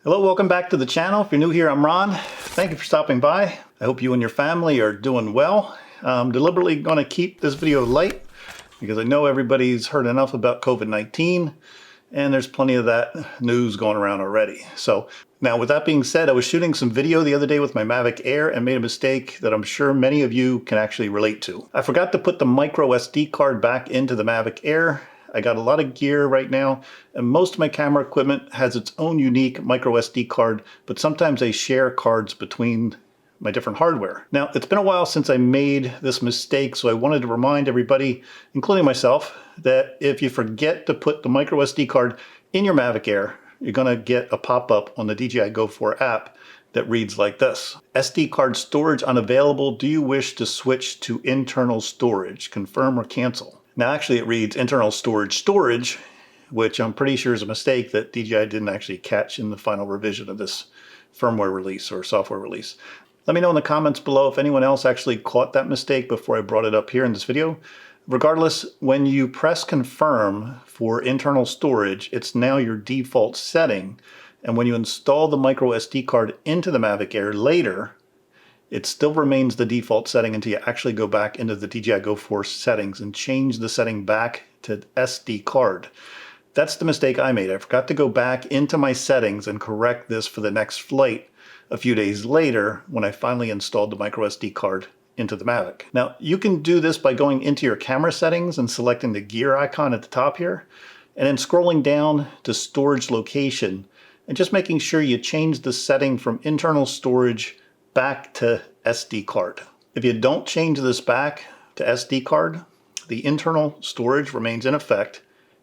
Hello, welcome back to the channel. If you're new here, I'm Ron. Thank you for stopping by. I hope you and your family are doing well. I'm deliberately going to keep this video light because I know everybody's heard enough about COVID-19 and there's plenty of that news going around already. So now with that being said, I was shooting some video the other day with my Mavic Air and made a mistake that I'm sure many of you can actually relate to. I forgot to put the micro SD card back into the Mavic Air. I got a lot of gear right now, and most of my camera equipment has its own unique micro SD card, but sometimes I share cards between my different hardware. Now, it's been a while since I made this mistake, so I wanted to remind everybody, including myself, that if you forget to put the micro SD card in your Mavic Air, you're gonna get a pop-up on the DJI Go 4 app that reads like this. SD card storage unavailable. Do you wish to switch to internal storage? Confirm or cancel. Now actually it reads internal storage, which I'm pretty sure is a mistake that DJI didn't actually catch in the final revision of this firmware release or software release. Let me know in the comments below if anyone else actually caught that mistake before I brought it up here in this video. Regardless, when you press confirm for internal storage, it's now your default setting. And when you install the micro SD card into the Mavic Air later, it still remains the default setting until you actually go back into the DJI Go 4 settings and change the setting back to SD card. That's the mistake I made. I forgot to go back into my settings and correct this for the next flight a few days later when I finally installed the micro SD card into the Mavic. Now, you can do this by going into your camera settings and selecting the gear icon at the top here, and then scrolling down to storage location and just making sure you change the setting from internal storage back to SD card. If you don't change this back to SD card, the internal storage remains in effect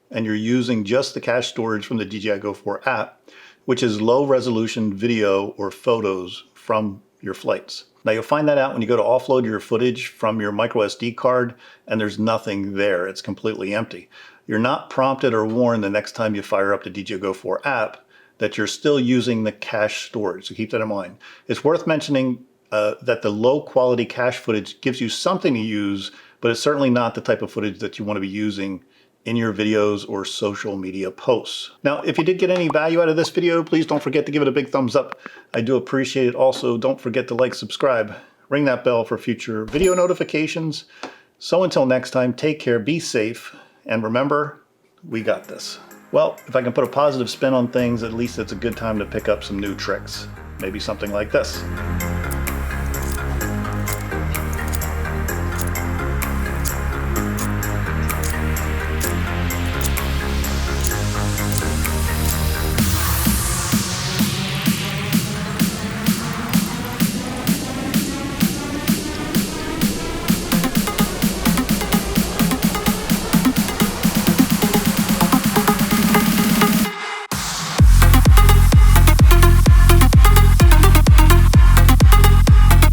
and you're using just the cache storage from the DJI Go 4 app, which is low resolution video or photos from your flights. Now you'll find that out when you go to offload your footage from your micro SD card and there's nothing there. It's completely empty. You're not prompted or warned the next time you fire up the DJI Go 4 app that you're still using the cache storage, so keep that in mind. It's worth mentioning that the low quality cache footage gives you something to use, but it's certainly not the type of footage that you want to be using in your videos or social media posts. Now, if you did get any value out of this video, please don't forget to give it a big thumbs up. I do appreciate it. Also, don't forget to like, subscribe, ring that bell for future video notifications. So until next time, take care, be safe, and remember, we got this. Well, if I can put a positive spin on things, at least it's a good time to pick up some new tricks. Maybe something like this.